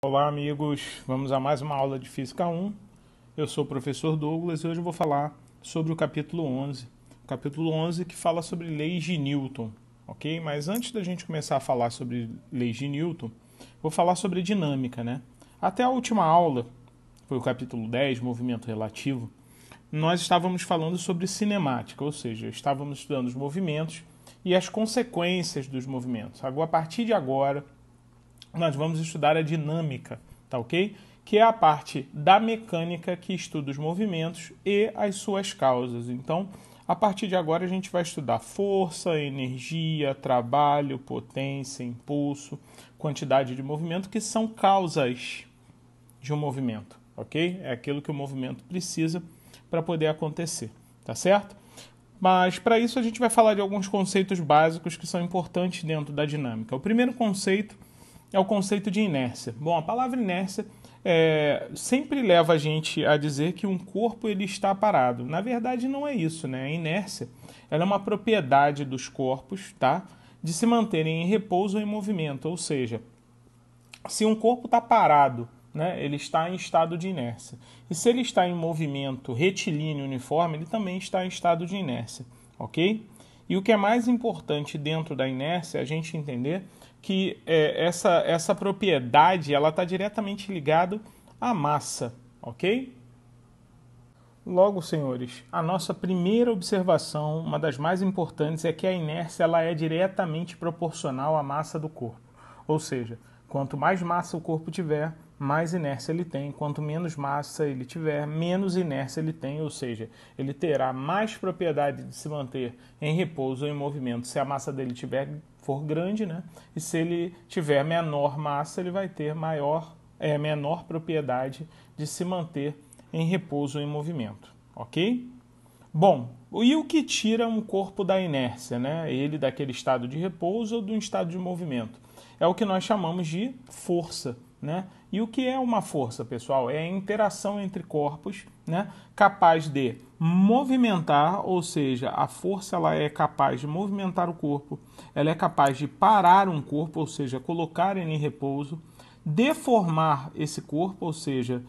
Olá, amigos. Vamos a mais uma aula de Física 1. Eu sou o professor Douglas e hoje eu vou falar sobre o capítulo 11. O capítulo 11 que fala sobre leis de Newton, ok? Mas antes da gente começar a falar sobre leis de Newton, vou falar sobre dinâmica, né? Até a última aula, foi o capítulo 10, movimento relativo, nós estávamos falando sobre cinemática, ou seja, estávamos estudando os movimentos e as consequências dos movimentos. Agora, a partir de agora, nós vamos estudar a dinâmica, tá ok? Que é a parte da mecânica que estuda os movimentos e as suas causas. Então, a partir de agora, a gente vai estudar força, energia, trabalho, potência, impulso, quantidade de movimento, que são causas de um movimento, ok? É aquilo que o movimento precisa para poder acontecer, tá certo? Mas para isso a gente vai falar de alguns conceitos básicos que são importantes dentro da dinâmica. O primeiro conceito é o conceito de inércia. Bom, a palavra inércia sempre leva a gente a dizer que um corpo ele está parado. Na verdade, não é isso, né? A inércia ela é uma propriedade dos corpos, tá? De se manterem em repouso ou em movimento. Ou seja, se um corpo está parado, né, ele está em estado de inércia. E se ele está em movimento retilíneo uniforme, ele também está em estado de inércia, ok? E o que é mais importante dentro da inércia é a gente entender que essa propriedade ela está diretamente ligada à massa, ok? Logo, senhores, a nossa primeira observação, uma das mais importantes, é que a inércia ela é diretamente proporcional à massa do corpo. Ou seja, quanto mais massa o corpo tiver, mais inércia ele tem. Quanto menos massa ele tiver, menos inércia ele tem. Ou seja, ele terá mais propriedade de se manter em repouso ou em movimento se a massa dele for grande, né? E se ele tiver menor massa, ele vai ter menor propriedade de se manter em repouso ou em movimento, ok? Bom, e o que tira um corpo da inércia, né? Ele daquele estado de repouso ou do estado de movimento? É o que nós chamamos de força, né? E o que é uma força, pessoal? É a interação entre corpos, né? Capaz de movimentar, ou seja, a força ela é capaz de movimentar o corpo, ela é capaz de parar um corpo, ou seja, colocar ele em repouso, deformar esse corpo, ou seja,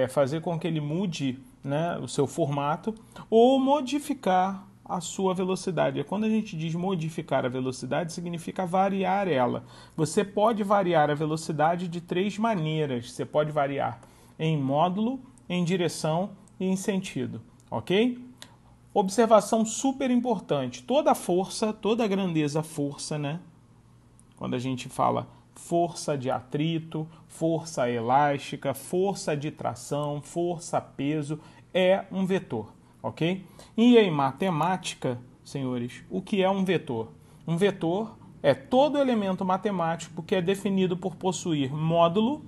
fazer com que ele mude, né, o seu formato, ou modificar a sua velocidade. Quando a gente diz modificar a velocidade, significa variar ela. Você pode variar a velocidade de três maneiras. Você pode variar em módulo, em direção e em sentido, ok? Observação super importante. Toda força, toda grandeza força, né? Quando a gente fala força de atrito, força elástica, força de tração, força peso, é um vetor, ok? E em matemática, senhores, o que é um vetor? Um vetor é todo elemento matemático que é definido por possuir módulo.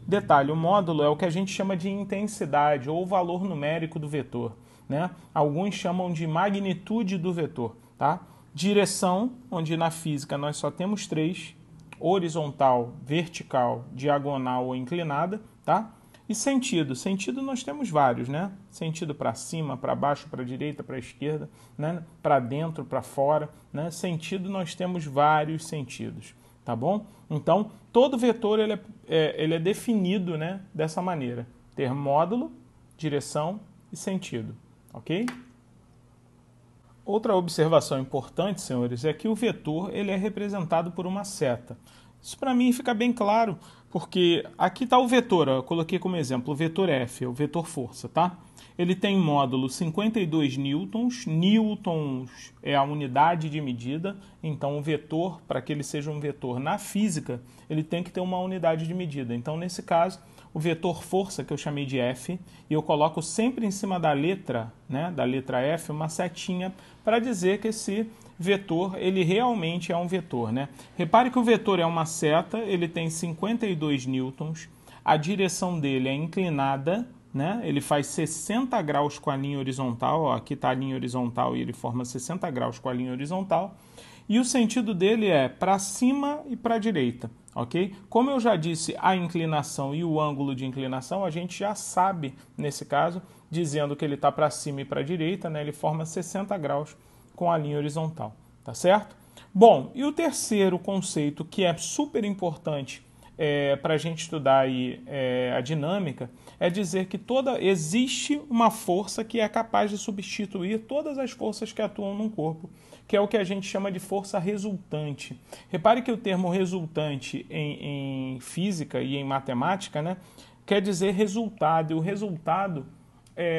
Detalhe, o módulo é o que a gente chama de intensidade ou valor numérico do vetor, né? Alguns chamam de magnitude do vetor, tá? Direção, onde na física nós só temos três: horizontal, vertical, diagonal ou inclinada, tá? E sentido. Sentido nós temos vários, né? Sentido para cima, para baixo, para direita, para esquerda, né? Para dentro, para fora, né? Sentido nós temos vários sentidos, tá bom? Então, todo vetor ele é definido, né, dessa maneira: ter módulo, direção e sentido, ok? Outra observação importante, senhores, é que o vetor ele é representado por uma seta. Isso para mim fica bem claro, porque aqui está o vetor, eu coloquei como exemplo o vetor F, o vetor força, tá? Ele tem módulo 52 newtons, newtons é a unidade de medida, então o vetor, para que ele seja um vetor na física, ele tem que ter uma unidade de medida. Então, nesse caso, o vetor força, que eu chamei de F, e eu coloco sempre em cima da letra, né, da letra F, uma setinha para dizer que esse vetor, ele realmente é um vetor, né? Repare que o vetor é uma seta, ele tem 52 newtons, a direção dele é inclinada, né? Ele faz 60 graus com a linha horizontal, ó, aqui está a linha horizontal e ele forma 60 graus com a linha horizontal, e o sentido dele é para cima e para a direita, ok? Como eu já disse, a inclinação e o ângulo de inclinação, a gente já sabe, nesse caso, dizendo que ele está para cima e para a direita, né? Ele forma 60 graus com a linha horizontal, tá certo? Bom, e o terceiro conceito que é super importante para a gente estudar aí, a dinâmica, é dizer que existe uma força que é capaz de substituir todas as forças que atuam num corpo, que é o que a gente chama de força resultante. Repare que o termo resultante em física e em matemática, né, quer dizer resultado, e o resultado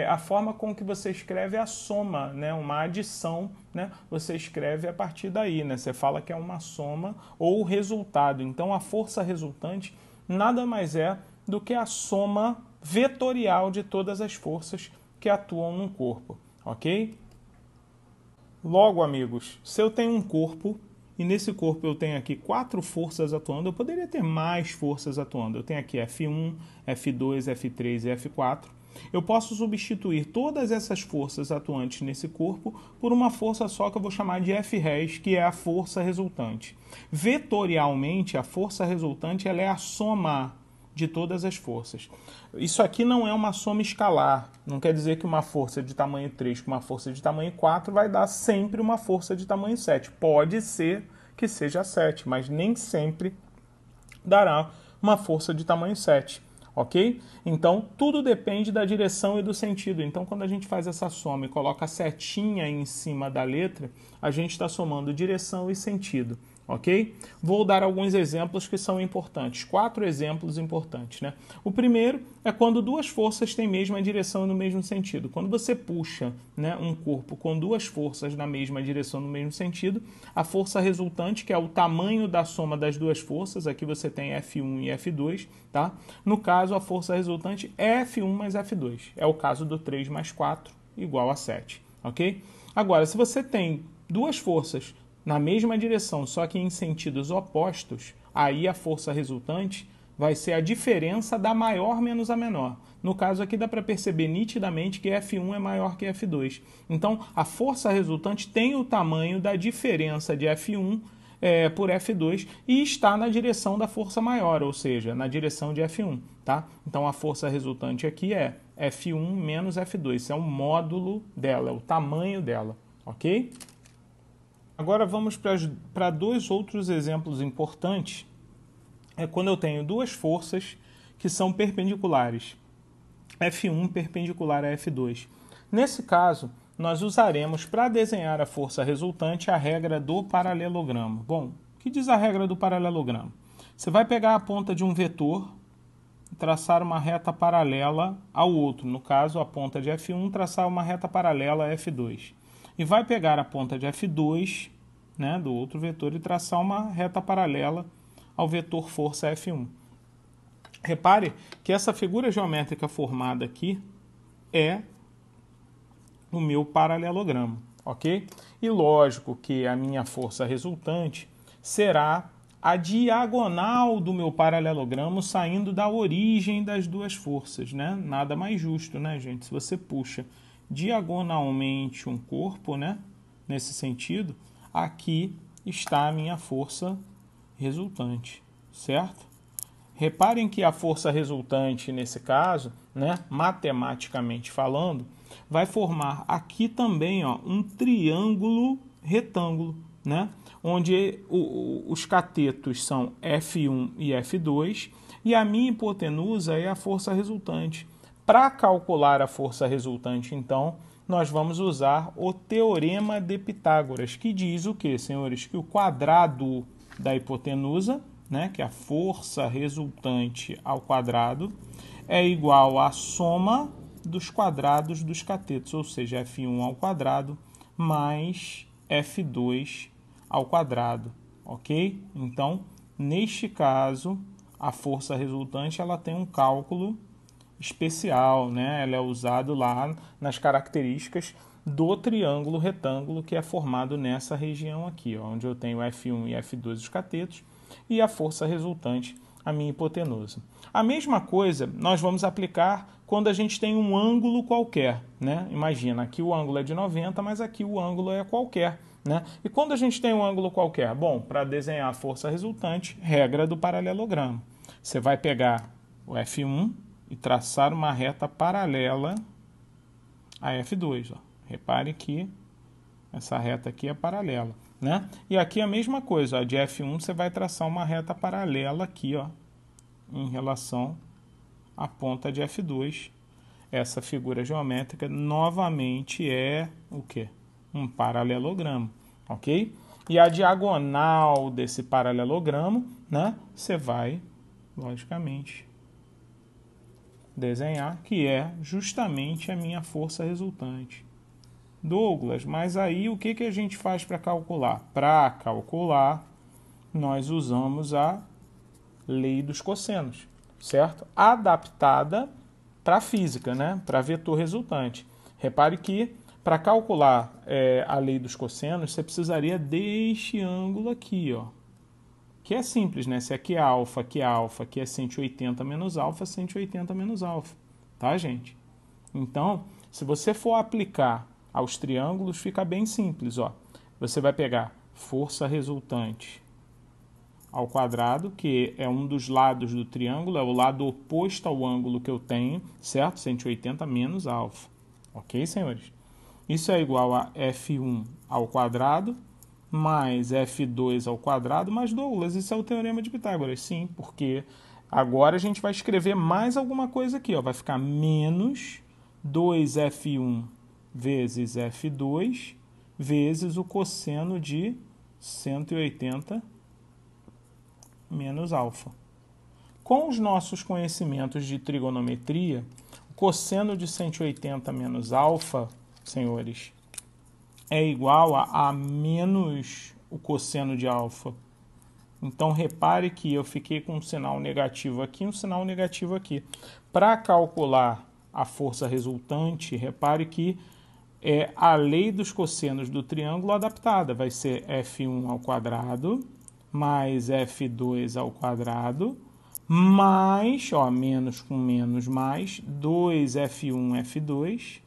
a forma com que você escreve a soma, né? Uma adição, né? Você escreve a partir daí, né? Você fala que é uma soma ou resultado. Então, a força resultante nada mais é do que a soma vetorial de todas as forças que atuam num corpo, ok? Logo, amigos, se eu tenho um corpo e nesse corpo eu tenho aqui 4 forças atuando, eu poderia ter mais forças atuando. Eu tenho aqui F1, F2, F3 e F4. Eu posso substituir todas essas forças atuantes nesse corpo por uma força só que eu vou chamar de F-res, que é a força resultante. Vetorialmente, a força resultante ela é a soma de todas as forças. Isso aqui não é uma soma escalar. Não quer dizer que uma força de tamanho 3 com uma força de tamanho 4 vai dar sempre uma força de tamanho 7. Pode ser que seja 7, mas nem sempre dará uma força de tamanho 7. Ok? Então, tudo depende da direção e do sentido. Então, quando a gente faz essa soma e coloca a setinha em cima da letra, a gente está somando direção e sentido. Ok? Vou dar alguns exemplos que são importantes. 4 exemplos importantes, né? O primeiro é quando duas forças têm mesma direção e no mesmo sentido. Quando você puxa, né, um corpo com duas forças na mesma direção no mesmo sentido, a força resultante, que é o tamanho da soma das duas forças, aqui você tem F1 e F2, tá? No caso, a força resultante é F1 mais F2. É o caso do 3 mais 4 igual a 7, ok? Agora, se você tem duas forças na mesma direção, só que em sentidos opostos, aí a força resultante vai ser a diferença da maior menos a menor. No caso aqui dá para perceber nitidamente que F1 é maior que F2. Então, a força resultante tem o tamanho da diferença de F1 por F2 e está na direção da força maior, ou seja, na direção de F1. Tá? Então, a força resultante aqui é F1 menos F2. Isso é o módulo dela, é o tamanho dela. Ok? Agora vamos para 2 outros exemplos importantes. É quando eu tenho duas forças que são perpendiculares. F1 perpendicular a F2. Nesse caso, nós usaremos para desenhar a força resultante a regra do paralelogramo. Bom, o que diz a regra do paralelogramo? Você vai pegar a ponta de um vetor e traçar uma reta paralela ao outro. No caso, a ponta de F1 traçar uma reta paralela a F2. E vai pegar a ponta de F2, né, do outro vetor e traçar uma reta paralela ao vetor força F1. Repare que essa figura geométrica formada aqui é o meu paralelogramo, ok? E lógico que a minha força resultante será a diagonal do meu paralelogramo saindo da origem das duas forças, né? Nada mais justo, né, gente? Se você puxa diagonalmente um corpo, né, nesse sentido, aqui está a minha força resultante, certo? Reparem que a força resultante, nesse caso, né, matematicamente falando, vai formar aqui também, ó, um triângulo retângulo, né, onde os catetos são F1 e F2 e a minha hipotenusa é a força resultante. Para calcular a força resultante, então, nós vamos usar o Teorema de Pitágoras, que diz o quê, senhores? Que o quadrado da hipotenusa, né, que é a força resultante ao quadrado, é igual à soma dos quadrados dos catetos, ou seja, F1 ao quadrado mais F2 ao quadrado, ok? Então, neste caso, a força resultante ela tem um cálculo especial, né? Ela é usada lá nas características do triângulo retângulo que é formado nessa região aqui, ó, onde eu tenho F1 e F2 os catetos e a força resultante, a minha hipotenusa. A mesma coisa nós vamos aplicar quando a gente tem um ângulo qualquer, né? Imagina, aqui o ângulo é de 90, mas aqui o ângulo é qualquer, né? E quando a gente tem um ângulo qualquer? Bom, para desenhar a força resultante, regra do paralelogramo. Você vai pegar o F1 e traçar uma reta paralela a F2. Ó. Repare que essa reta aqui é paralela, né? E aqui a mesma coisa, ó, de F1 você vai traçar uma reta paralela aqui, ó, em relação à ponta de F2. Essa figura geométrica novamente é o quê? Um paralelogramo, ok? E a diagonal desse paralelogramo, né, você vai, logicamente, desenhar, que é justamente a minha força resultante. Douglas, mas aí o que a gente faz para calcular? Para calcular, nós usamos a lei dos cossenos, certo? Adaptada para a física, né? Para vetor resultante. Repare que para calcular a lei dos cossenos, você precisaria deste ângulo aqui, ó, que é simples, né? Se aqui é alfa, aqui é alfa, aqui é 180 menos alfa, 180 menos alfa, tá, gente? Então, se você for aplicar aos triângulos, fica bem simples, ó. Você vai pegar força resultante ao quadrado, que é um dos lados do triângulo, é o lado oposto ao ângulo que eu tenho, certo? 180 menos alfa. Ok, senhores? Isso é igual a F1 ao quadrado mais F2 ao quadrado, mas Douglas, isso é o teorema de Pitágoras. Sim, porque agora a gente vai escrever mais alguma coisa aqui, ó. Vai ficar menos 2F1 vezes F2 vezes o cosseno de 180 menos alfa. Com os nossos conhecimentos de trigonometria, o cosseno de 180 menos alfa, senhores, é igual a menos o cosseno de alfa. Então, repare que eu fiquei com um sinal negativo aqui e um sinal negativo aqui. Para calcular a força resultante, repare que é a lei dos cossenos do triângulo adaptada. Vai ser F1 ao quadrado mais F2 ao quadrado mais, ó, menos com menos mais, 2F1, F2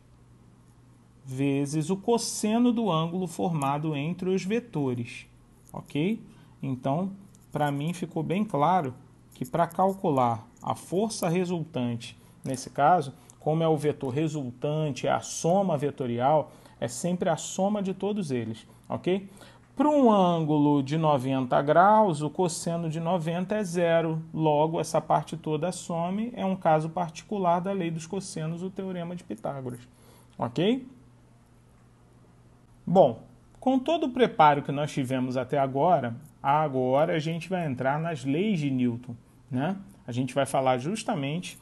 vezes o cosseno do ângulo formado entre os vetores, ok? Então, para mim ficou bem claro que para calcular a força resultante, nesse caso, como é o vetor resultante, é a soma vetorial, é sempre a soma de todos eles, ok? Para um ângulo de 90 graus, o cosseno de 90 é zero, logo essa parte toda some, é um caso particular da lei dos cossenos, o teorema de Pitágoras, ok? Bom, com todo o preparo que nós tivemos até agora a gente vai entrar nas leis de Newton, né? A gente vai falar justamente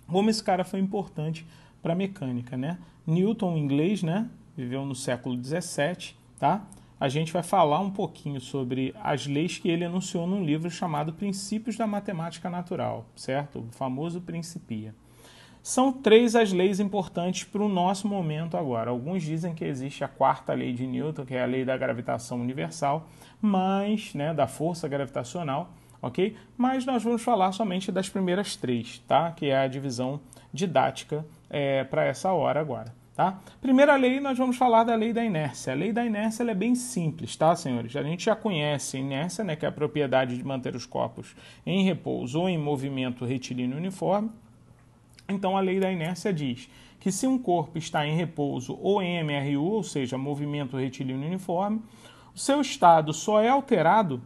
como esse cara foi importante para a mecânica, né? Newton, em inglês, né? Viveu no século 17, tá? A gente vai falar um pouquinho sobre as leis que ele enunciou num livro chamado Princípios da Matemática Natural, certo? O famoso Principia. São 3 as leis importantes para o nosso momento agora. Alguns dizem que existe a 4ª lei de Newton, que é a lei da gravitação universal, mas, né, da força gravitacional, ok? Mas nós vamos falar somente das primeiras 3, tá? Que é a divisão didática para essa hora agora, tá? Primeira lei, nós vamos falar da lei da inércia. A lei da inércia ela é bem simples, tá, senhores? A gente já conhece a inércia, né, que é a propriedade de manter os corpos em repouso ou em movimento retilíneo uniforme. Então, a lei da inércia diz que se um corpo está em repouso ou em MRU, ou seja, movimento retilíneo uniforme, o seu estado só é alterado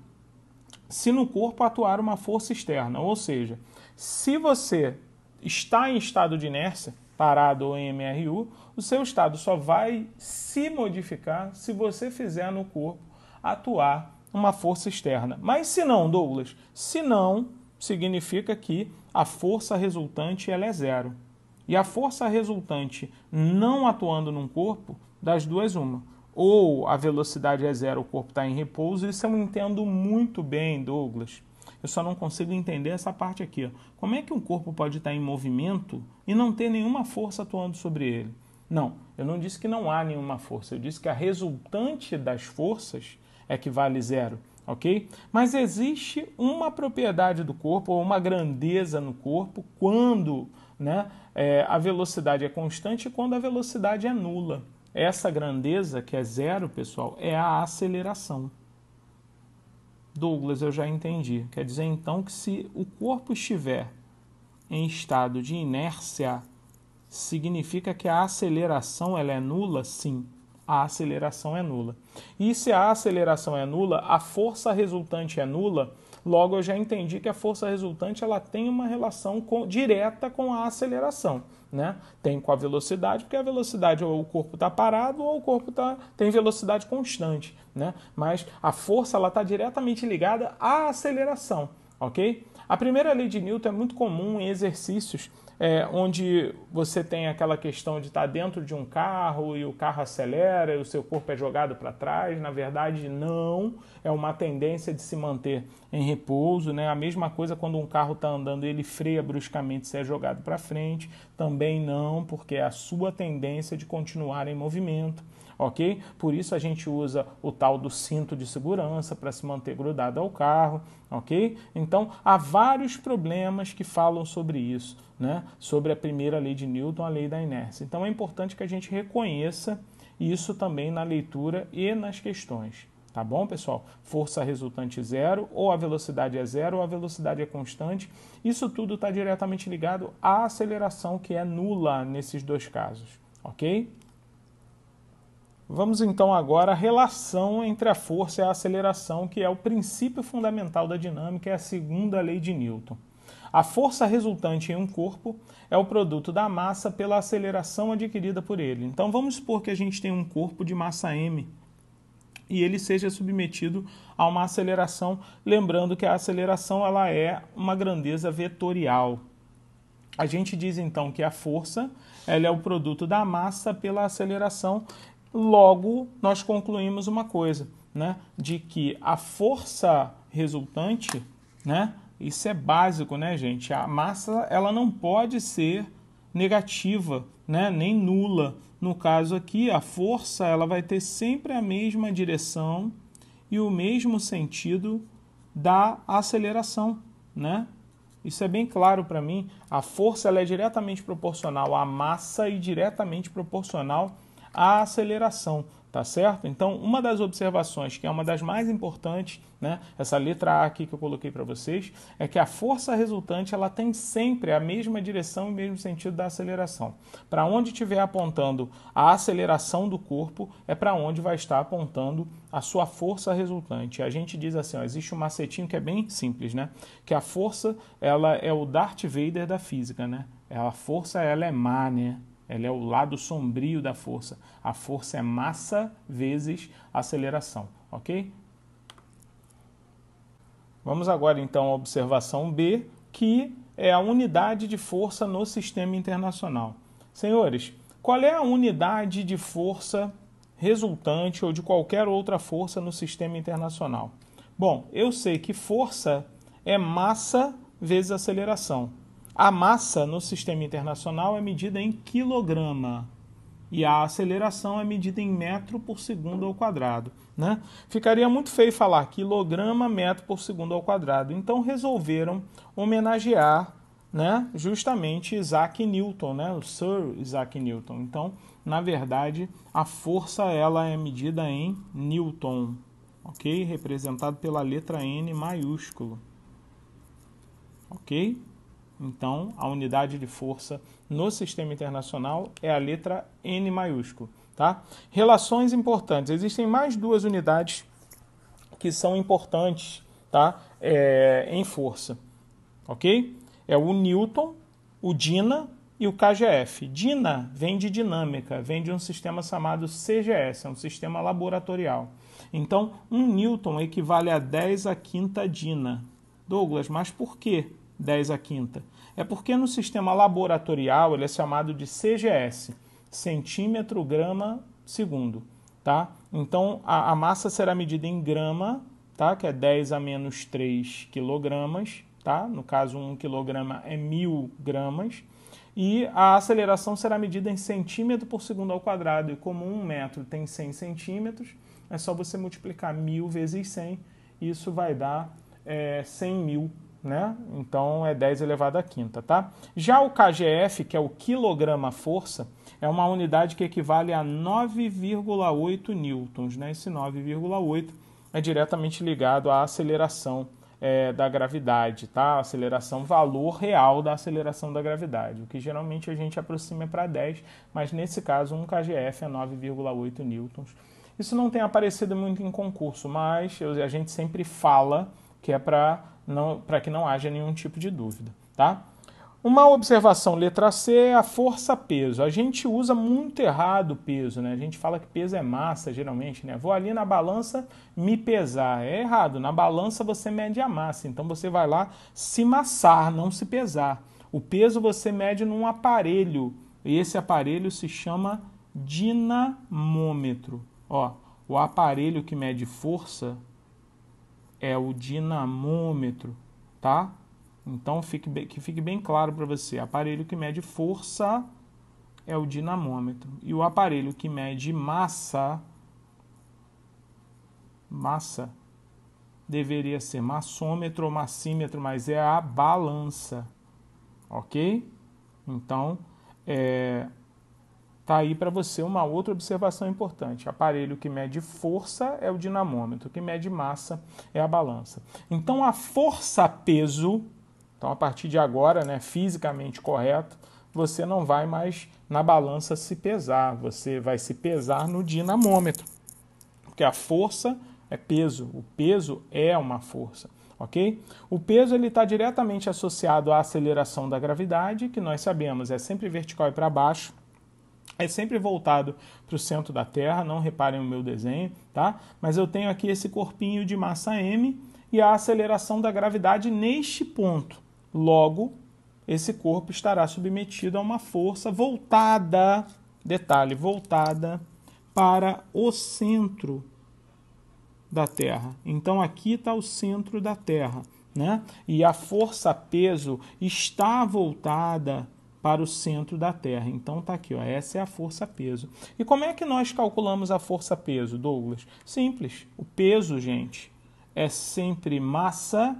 se no corpo atuar uma força externa. Ou seja, se você está em estado de inércia, parado ou em MRU, o seu estado só vai se modificar se você fizer no corpo atuar uma força externa. Mas se não, Douglas, se não, significa que a força resultante ela é zero. E a força resultante não atuando num corpo, das duas uma. Ou a velocidade é zero, o corpo está em repouso, isso eu entendo muito bem, Douglas. Eu só não consigo entender essa parte aqui. Ó. Como é que um corpo pode estar em movimento e não ter nenhuma força atuando sobre ele? Não, eu não disse que não há nenhuma força, eu disse que a resultante das forças é que vale zero. Ok? Mas existe uma propriedade do corpo, ou uma grandeza no corpo, quando, né, a velocidade é constante e quando a velocidade é nula. Essa grandeza, que é zero, pessoal, é a aceleração. Douglas, eu já entendi. Quer dizer, então, que se o corpo estiver em estado de inércia, significa que a aceleração ela é nula? Sim. A aceleração é nula. E se a aceleração é nula, a força resultante é nula, Logo, eu já entendi que a força resultante ela tem uma relação direta com a aceleração, né? Tem com a velocidade, porque a velocidade ou o corpo está parado ou o corpo tem velocidade constante, né? Mas a força ela está diretamente ligada à aceleração, ok? A primeira lei de Newton é muito comum em exercícios onde você tem aquela questão de estar dentro de um carro e o carro acelera e o seu corpo é jogado para trás. Na verdade, não. É uma tendência de se manter em repouso, né? A mesma coisa quando um carro está andando e ele freia bruscamente e se é jogado para frente. Também não, porque é a sua tendência de continuar em movimento. Ok? Por isso a gente usa o tal do cinto de segurança para se manter grudado ao carro, ok? Então, há vários problemas que falam sobre isso, né? Sobre a primeira lei de Newton, a lei da inércia. Então, é importante que a gente reconheça isso também na leitura e nas questões. Tá bom, pessoal? Força resultante zero, ou a velocidade é zero, ou a velocidade é constante. Isso tudo está diretamente ligado à aceleração, que é nula nesses dois casos, ok? Vamos então agora à relação entre a força e a aceleração, que é o princípio fundamental da dinâmica, é a segunda lei de Newton. A força resultante em um corpo é o produto da massa pela aceleração adquirida por ele. Então vamos supor que a gente tem um corpo de massa m e ele seja submetido a uma aceleração, lembrando que a aceleração ela é uma grandeza vetorial. A gente diz então que a força ela é o produto da massa pela aceleração. Logo, nós concluímos uma coisa, né? De que a força resultante, né? Isso é básico, né, gente? A massa ela não pode ser negativa, né? Nem nula. No caso aqui, a força ela vai ter sempre a mesma direção e o mesmo sentido da aceleração, né? Isso é bem claro para mim. A força ela é diretamente proporcional à massa e diretamente proporcional à aceleração, tá certo? Então, uma das observações, que é uma das mais importantes, né, essa letra A aqui que eu coloquei para vocês, é que a força resultante ela tem sempre a mesma direção e o mesmo sentido da aceleração. Para onde estiver apontando a aceleração do corpo, é para onde vai estar apontando a sua força resultante. A gente diz assim, ó, existe um macetinho que é bem simples, né? Que a força ela é o Darth Vader da física, né? A força ela é má, né? Ela é o lado sombrio da força. A força é massa vezes aceleração, ok? Vamos agora então à observação B, que é a unidade de força no sistema internacional. Senhores, qual é a unidade de força resultante ou de qualquer outra força no sistema internacional? Bom, eu sei que força é massa vezes aceleração. A massa no sistema internacional é medida em quilograma e a aceleração é medida em metro por segundo ao quadrado, né? Ficaria muito feio falar quilograma metro por segundo ao quadrado. Então resolveram homenagear, né, justamente Isaac Newton, né, o Sir Isaac Newton. Então, na verdade, a força ela é medida em Newton, ok? Representado pela letra N maiúsculo, ok? Então, a unidade de força no sistema internacional é a letra N maiúsculo, tá? Relações importantes. Existem mais duas unidades que são importantes, tá? Em força, ok? É o Newton, o Dina e o KGF. Dina vem de dinâmica, vem de um sistema chamado CGS, é um sistema laboratorial. Então, 1 Newton equivale a 10 à quinta Dina. Douglas, mas por que 10 à quinta? É porque no sistema laboratorial ele é chamado de CGS, centímetro, grama, segundo, tá? Então, a massa será medida em grama, tá? Que é 10 a menos 3 quilogramas, tá? No caso, 1 quilograma é 1000 gramas. E a aceleração será medida em centímetro por segundo ao quadrado. E como 1 metro tem 100 centímetros, é só você multiplicar 1000 vezes 100, e isso vai dar 100.000, né? Então é 10 elevado à quinta, tá? Já o KGF, que é o quilograma-força, é uma unidade que equivale a 9,8 newtons, né? Esse 9,8 é diretamente ligado à aceleração da gravidade, tá? Aceleração, valor real da aceleração da gravidade, o que geralmente a gente aproxima para 10, mas nesse caso 1 KGF é 9,8 newtons. Isso não tem aparecido muito em concurso, mas a gente sempre fala que é para para que não haja nenhum tipo de dúvida, tá? Uma observação, letra C, é a força-peso. A gente usa muito errado o peso, né? A gente fala que peso é massa, geralmente, né? Vou ali na balança me pesar. É errado. Na balança você mede a massa. Então você vai lá se massar, não se pesar. O peso você mede num aparelho. E esse aparelho se chama dinamômetro. Ó, o aparelho que mede força é o dinamômetro, tá? Então, que fique bem claro para você. O aparelho que mede força é o dinamômetro. E o aparelho que mede massa deveria ser massômetro ou massímetro, mas é a balança. Ok? Então, tá aí para você uma outra observação importante. O aparelho que mede força é o dinamômetro. O que mede massa é a balança. Então, a força-peso... Então, a partir de agora, né, fisicamente correto, você não vai mais na balança se pesar, você vai se pesar no dinamômetro, porque a força é peso, o peso é uma força, ok? O peso está diretamente associado à aceleração da gravidade, que nós sabemos é sempre vertical e para baixo, é sempre voltado para o centro da Terra, não reparem no meu desenho, tá? Mas eu tenho aqui esse corpinho de massa m e a aceleração da gravidade neste ponto. Logo, esse corpo estará submetido a uma força voltada, detalhe, voltada para o centro da Terra. Então, aqui está o centro da Terra, né? E a força-peso está voltada para o centro da Terra. Então, está aqui, ó, essa é a força-peso. E como é que nós calculamos a força-peso, Douglas? Simples. O peso, gente, é sempre massa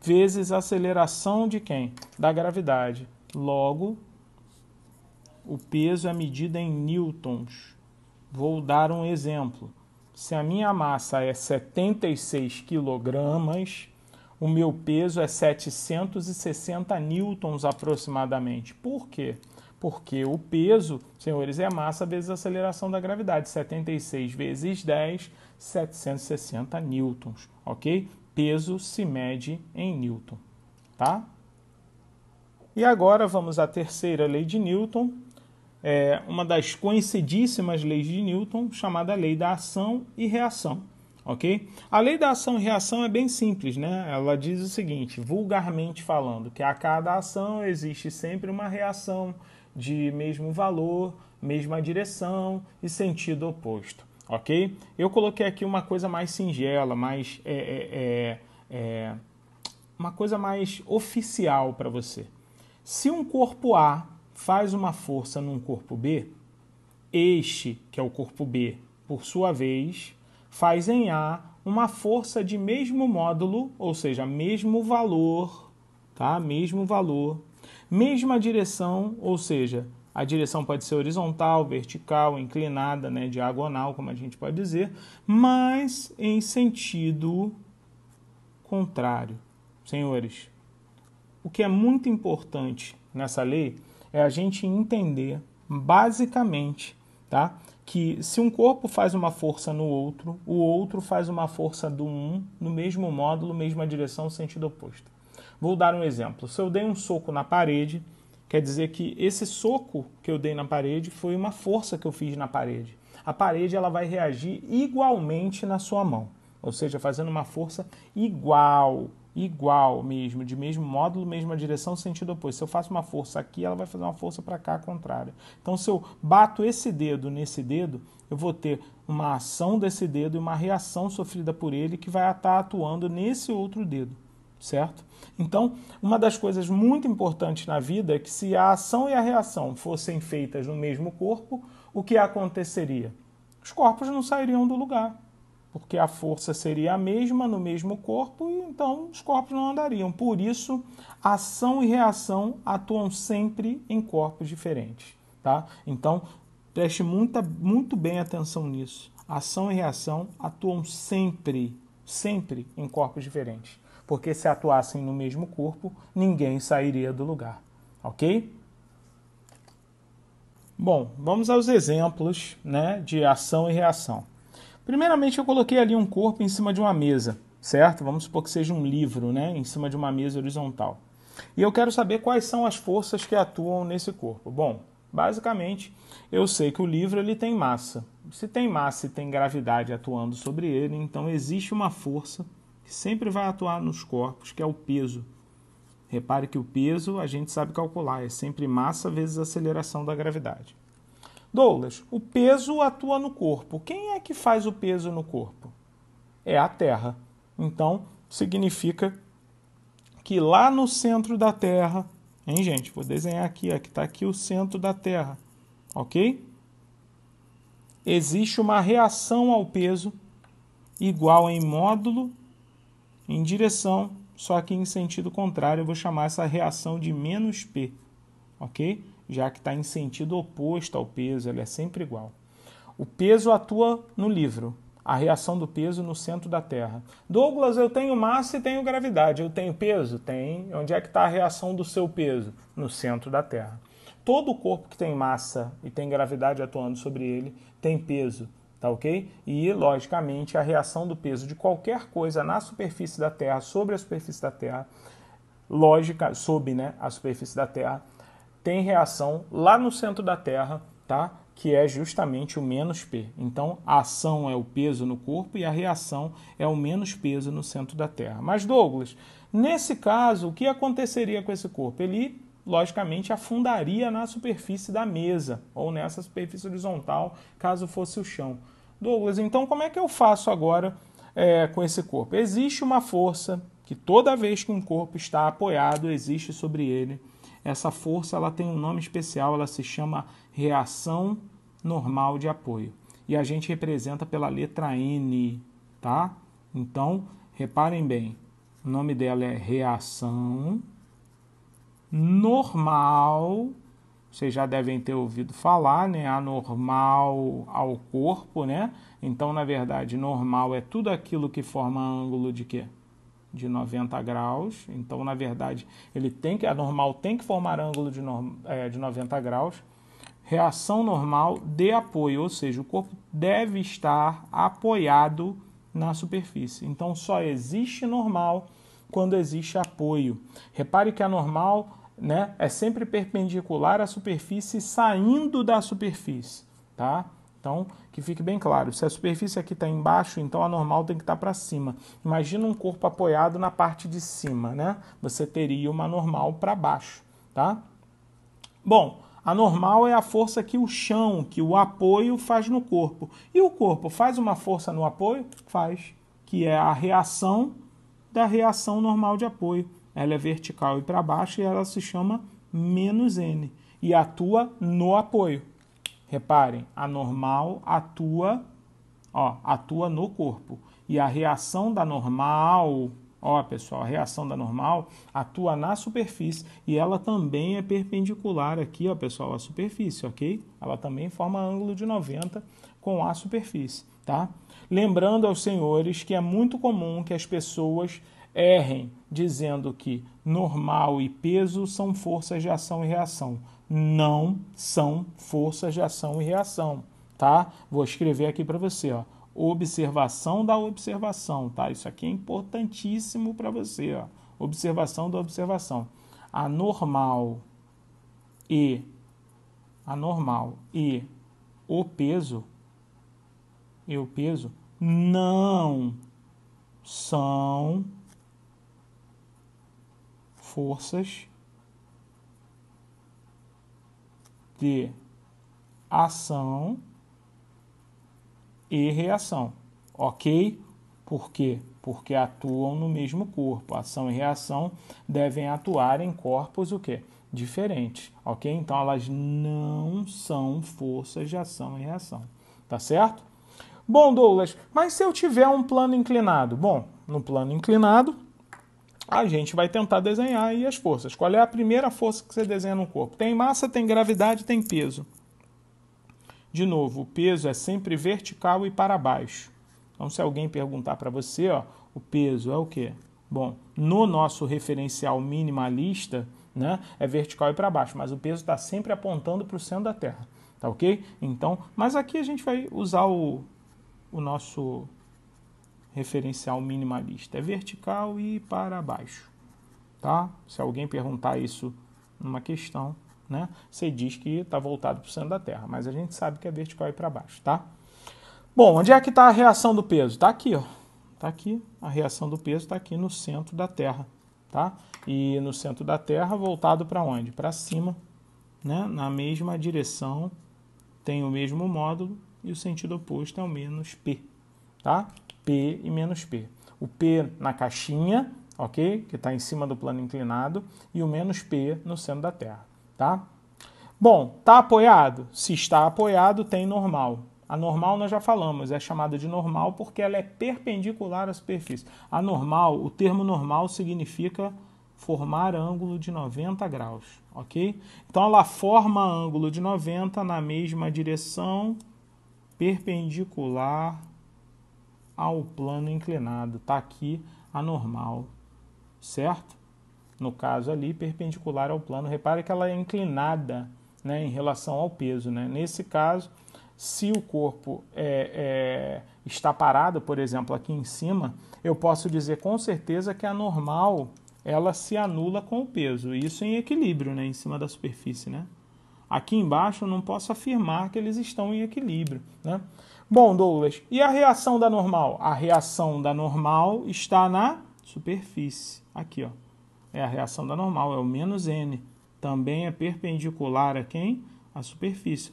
vezes a aceleração de quem? Da gravidade. Logo, o peso é medido em newtons. Vou dar um exemplo. Se a minha massa é 76 quilogramas, o meu peso é 760 newtons aproximadamente. Por quê? Porque o peso, senhores, é massa vezes a aceleração da gravidade. 76 vezes 10, 760 newtons, ok? Peso se mede em Newton, tá? E agora vamos à terceira lei de Newton, uma das conhecidíssimas leis de Newton, chamada lei da ação e reação, ok? A lei da ação e reação é bem simples, né? Ela diz o seguinte, vulgarmente falando, que a cada ação existe sempre uma reação de mesmo valor, mesma direção e sentido oposto. Ok? Eu coloquei aqui uma coisa mais singela, uma coisa mais oficial para você. Se um corpo A faz uma força num corpo B, este, que é o corpo B, por sua vez, faz em A uma força de mesmo módulo, ou seja, mesmo valor, tá? Mesmo valor, mesma direção, ou seja, a direção pode ser horizontal, vertical, inclinada, né, diagonal, como a gente pode dizer, mas em sentido contrário. Senhores, o que é muito importante nessa lei é a gente entender, basicamente, tá, que se um corpo faz uma força no outro, o outro faz uma força do um no mesmo módulo, mesma direção, sentido oposto. Vou dar um exemplo. Se eu dei um soco na parede, quer dizer que esse soco que eu dei na parede foi uma força que eu fiz na parede. A parede ela vai reagir igualmente na sua mão, ou seja, fazendo uma força igual mesmo, de mesmo módulo, mesma direção, sentido oposto. Se eu faço uma força aqui, ela vai fazer uma força para cá, contrária. Então, se eu bato esse dedo nesse dedo, eu vou ter uma ação desse dedo e uma reação sofrida por ele que vai estar atuando nesse outro dedo, certo? Então, uma das coisas muito importantes na vida é que se a ação e a reação fossem feitas no mesmo corpo, o que aconteceria? Os corpos não sairiam do lugar, porque a força seria a mesma no mesmo corpo e então os corpos não andariam. Por isso, ação e reação atuam sempre em corpos diferentes, tá? Então, preste muito bem atenção nisso. Ação e reação atuam sempre em corpos diferentes. Porque se atuassem no mesmo corpo, ninguém sairia do lugar, ok? Bom, vamos aos exemplos, né, de ação e reação. Primeiramente, eu coloquei ali um corpo em cima de uma mesa, certo? Vamos supor que seja um livro, né, em cima de uma mesa horizontal. E eu quero saber quais são as forças que atuam nesse corpo. Bom, basicamente, eu sei que o livro ele tem massa. Se tem massa e tem gravidade atuando sobre ele, então existe uma força que sempre vai atuar nos corpos, que é o peso. Repare que o peso a gente sabe calcular, é sempre massa vezes aceleração da gravidade. Douglas, o peso atua no corpo. Quem é que faz o peso no corpo? É a Terra. Então, significa que lá no centro da Terra, hein, gente? Vou desenhar aqui, ó, que está aqui o centro da Terra, ok? Existe uma reação ao peso igual em módulo, em direção, só que em sentido contrário. Eu vou chamar essa reação de menos P, ok? Já que está em sentido oposto ao peso, ela é sempre igual. O peso atua no livro, a reação do peso no centro da Terra. Douglas, eu tenho massa e tenho gravidade. Eu tenho peso? Tem. Onde é que está a reação do seu peso? No centro da Terra. Todo corpo que tem massa e tem gravidade atuando sobre ele tem peso, tá ok? E, logicamente, a reação do peso de qualquer coisa na superfície da Terra, sobre a superfície da Terra, sob, né, a superfície da Terra, tem reação lá no centro da Terra, tá? Que é justamente o menos P. Então, a ação é o peso no corpo e a reação é o menos peso no centro da Terra. Mas, Douglas, nesse caso, o que aconteceria com esse corpo? Ele, logicamente, afundaria na superfície da mesa ou nessa superfície horizontal, caso fosse o chão. Douglas, então como é que eu faço agora com esse corpo? Existe uma força que toda vez que um corpo está apoiado, existe sobre ele. Essa força ela tem um nome especial, ela se chama reação normal de apoio. E a gente representa pela letra N, tá? Então, reparem bem, o nome dela é reação normal. Vocês já devem ter ouvido falar, né? Anormal ao corpo, né? Então, na verdade, normal é tudo aquilo que forma ângulo de quê? De 90 graus. Então, na verdade, a normal tem que formar ângulo de 90 graus. Reação normal de apoio, ou seja, o corpo deve estar apoiado na superfície. Então, só existe normal quando existe apoio. Repare que a normal, né, é sempre perpendicular à superfície saindo da superfície, tá? Então, que fique bem claro, se a superfície aqui está embaixo, então a normal tem que estar para cima. Imagina um corpo apoiado na parte de cima, né? Você teria uma normal para baixo, tá? Bom, a normal é a força que o chão, que o apoio faz no corpo. E o corpo faz uma força no apoio? Faz, que é a reação da reação normal de apoio. Ela é vertical e para baixo e ela se chama menos N e atua no apoio. Reparem, a normal atua no corpo. E a reação da normal, pessoal, a reação da normal atua na superfície e ela também é perpendicular aqui, pessoal, à superfície, ok? Ela também forma ângulo de 90 com a superfície, tá? Lembrando aos senhores que é muito comum que as pessoas errem dizendo que normal e peso são forças de ação e reação. Não são forças de ação e reação, tá? Vou escrever aqui para você, ó. Observação da observação, tá? Isso aqui é importantíssimo para você, ó. Observação da observação. A normal e o peso não são forças de ação e reação, ok? Por quê? Porque atuam no mesmo corpo. Ação e reação devem atuar em corpos o quê? Diferentes, ok? Então elas não são forças de ação e reação, tá certo? Bom, Douglas, mas se eu tiver um plano inclinado? Bom, no plano inclinado, a gente vai tentar desenhar aí as forças. Qual é a primeira força que você desenha no corpo? Tem massa, tem gravidade, tem peso. De novo, o peso é sempre vertical e para baixo. Então, se alguém perguntar para você, o peso é o quê? Bom, no nosso referencial minimalista, né, é vertical e para baixo, mas o peso está sempre apontando para o centro da Terra, tá ok? Então, mas aqui a gente vai usar o nosso referencial minimalista? É vertical e para baixo, tá? Se alguém perguntar isso numa questão, né, você diz que está voltado para o centro da Terra, mas a gente sabe que é vertical e para baixo, tá? Bom, onde é que está a reação do peso? Está aqui, ó. Está aqui, a reação do peso está aqui no centro da Terra, tá? E no centro da Terra, voltado para onde? Para cima, né? Na mesma direção, tem o mesmo módulo e o sentido oposto é o menos P, tá? P e menos P. O P na caixinha, ok? Que está em cima do plano inclinado, e o menos P no centro da Terra, tá? Bom, está apoiado? Se está apoiado, tem normal. A normal nós já falamos, é chamada de normal porque ela é perpendicular à superfície. A normal, o termo normal significa formar ângulo de 90 graus, ok? Então ela forma ângulo de 90 na mesma direção, perpendicular ao plano inclinado. Está aqui a normal, certo? No caso ali, perpendicular ao plano. Repare que ela é inclinada, né, em relação ao peso, né? Nesse caso, se o corpo está parado, por exemplo, aqui em cima, eu posso dizer com certeza que a normal ela se anula com o peso. Isso em equilíbrio, né, em cima da superfície, né? Aqui embaixo eu não posso afirmar que eles estão em equilíbrio, né? Bom, Douglas, e a reação da normal? A reação da normal está na superfície. Aqui, ó. É a reação da normal, é o menos N. Também é perpendicular a quem? A superfície.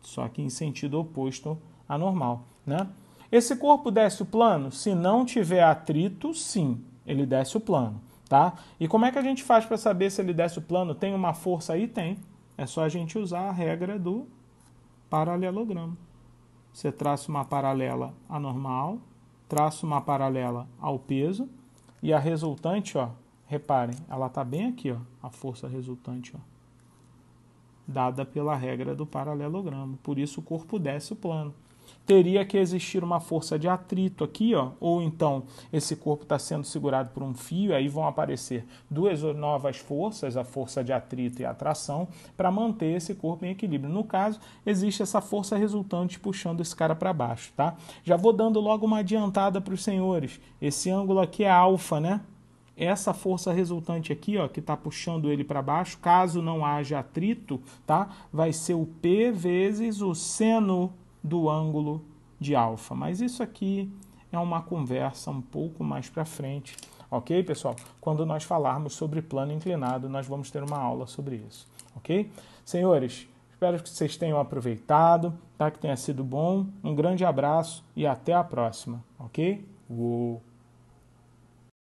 Só que em sentido oposto à normal, né? Esse corpo desce o plano? Se não tiver atrito, sim, ele desce o plano, tá? E como é que a gente faz para saber se ele desce o plano? Tem uma força aí? Tem. É só a gente usar a regra do paralelogramo. Você traça uma paralela à normal, traça uma paralela ao peso, e a resultante, ó, reparem, ela está bem aqui, ó, a força resultante, ó, dada pela regra do paralelogramo. Por isso o corpo desce o plano. Teria que existir uma força de atrito aqui, ó, ou então esse corpo está sendo segurado por um fio, aí vão aparecer duas novas forças, a força de atrito e a atração, para manter esse corpo em equilíbrio. No caso, existe essa força resultante puxando esse cara para baixo, tá? Já vou dando logo uma adiantada para os senhores. Esse ângulo aqui é alfa, né? Essa força resultante aqui, ó, que está puxando ele para baixo, caso não haja atrito, tá? Vai ser o P vezes o seno do ângulo de alfa. Mas isso aqui é uma conversa um pouco mais para frente, ok, pessoal? Quando nós falarmos sobre plano inclinado, nós vamos ter uma aula sobre isso, ok? Senhores, espero que vocês tenham aproveitado, tá? Que tenha sido bom. Um grande abraço e até a próxima, ok? Uou.